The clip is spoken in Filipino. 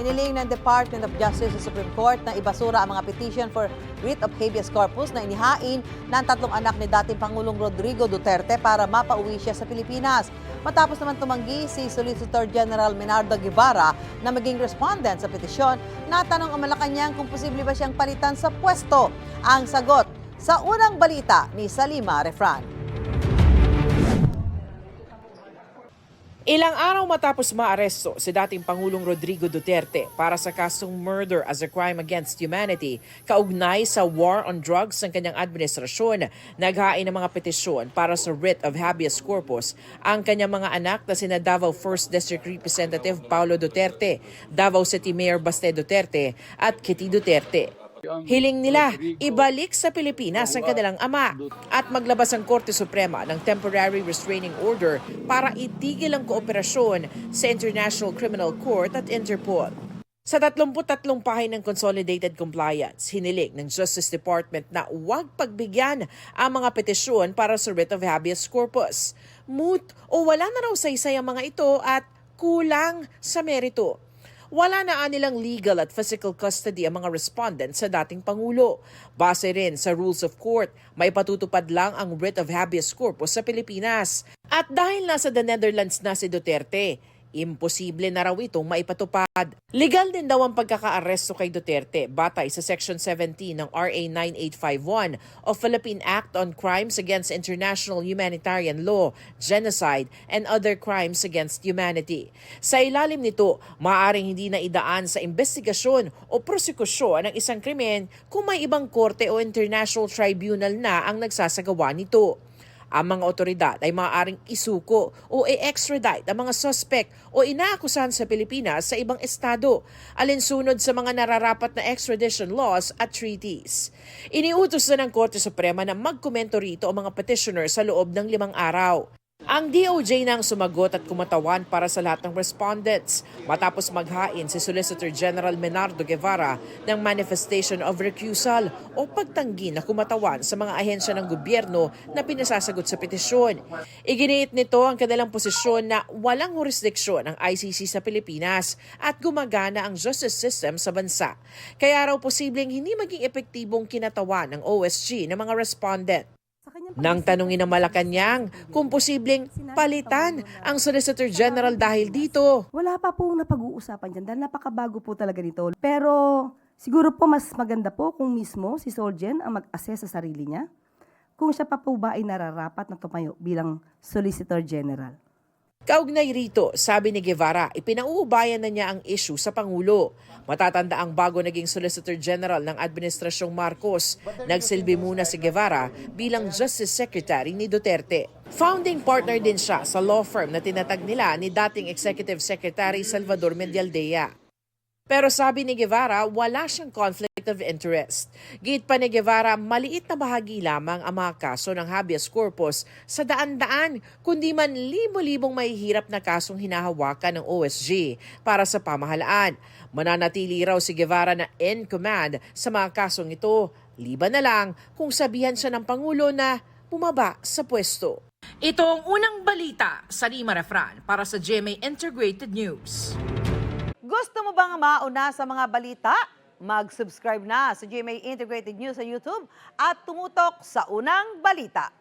Hiniling ng Department of Justice sa Supreme Court na ibasura ang mga petition for writ of habeas corpus na inihain ng tatlong anak ni dating Pangulong Rodrigo Duterte para mapauwi siya sa Pilipinas. Matapos naman tumanggi si Solicitor General Menardo Guevara na maging respondent sa petisyon, natanong ang Malacanang kung posible ba siyang palitan sa pwesto. Ang sagot sa unang balita ni Salima Refran. Ilang araw matapos maaresto si dating Pangulong Rodrigo Duterte para sa kasong murder as a crime against humanity, kaugnay sa war on drugs ng kanyang administrasyon, naghain ng mga petisyon para sa writ of habeas corpus ang kanyang mga anak na sina Davao 1st District Representative Paulo Duterte, Davao City Mayor Baste Duterte at Kitty Duterte. Hiling nila ibalik sa Pilipinas ang kanilang ama at maglabas ang Korte Suprema ng temporary restraining order para itigil ang kooperasyon sa International Criminal Court at Interpol. Sa 33 pahay ng Consolidated Compliance, hiniling ng Justice Department na huwag pagbigyan ang mga petisyon para sa writ of habeas corpus. Moot o wala na raw saysay ang mga ito at kulang sa merito. Wala na anilang legal at physical custody ang mga respondents sa dating Pangulo. Base rin sa rules of court, may patutupad lang ang writ of habeas corpus sa Pilipinas. At dahil nasa the Netherlands na si Duterte, imposible na raw itong maipatupad. Legal din daw ang pagkakaaresto kay Duterte batay sa Section 17 ng RA 9851 o Philippine Act on Crimes Against International Humanitarian Law, Genocide, and Other Crimes Against Humanity. Sa ilalim nito, maaaring hindi na idaan sa investigasyon o prosekusyon ng isang krimen kung may ibang korte o international tribunal na ang nagsasagawa nito. Ang mga otoridad ay maaaring isuko o i-extradite ang mga suspect o inaakusahan sa Pilipinas sa ibang estado, alinsunod sa mga nararapat na extradition laws at treaties. Iniutos na ng Korte Suprema na magkomento rito ang mga petitioner sa loob ng 5 araw. Ang DOJ na ang sumagot at kumatawan para sa lahat ng respondents matapos maghain si Solicitor General Menardo Guevara ng manifestation of recusal o pagtanggi na kumatawan sa mga ahensya ng gobyerno na pinasasagot sa petisyon. Iginiit nito ang kanilang posisyon na walang jurisdiksyon ang ICC sa Pilipinas at gumagana ang justice system sa bansa. Kaya raw posibleng hindi maging epektibong kinatawan ng OSG ng mga respondent. Nang tanungin ng Malacanang kung posibleng palitan ang Solicitor General dahil dito. Wala pa pong napag-uusapan dyan dahil napakabago po talaga nito. Pero siguro po mas maganda po kung mismo si Solgen ang mag-assess sa sarili niya kung siya pa po ba ay nararapat na tumayo bilang Solicitor General. Kaugnay rito, sabi ni Guevara, ipinauubayan na niya ang issue sa Pangulo. Matatanda ang bago naging Solicitor General ng Administrasyong Marcos. Nagsilbi muna si Guevara bilang Justice Secretary ni Duterte. Founding partner din siya sa law firm na tinatag nila ni dating Executive Secretary Salvador Medialdea. Pero sabi ni Guevara, wala siyang conflict of interest. Giit pa ni Guevara, maliit na bahagi lamang ang mga kaso ng habeas corpus sa daan-daan, kundi man libo-libong mahihirap na kasong hinahawakan ng OSG para sa pamahalaan. Mananatili raw si Guevara na in command sa mga kasong ito, liban na lang kung sabihan siya ng Pangulo na bumaba sa pwesto. Ito ang unang balita sa Salima Refran para sa GMA Integrated News. Gusto mo bang mauna sa mga balita? Mag-subscribe na sa GMA Integrated News sa YouTube at tumutok sa unang balita.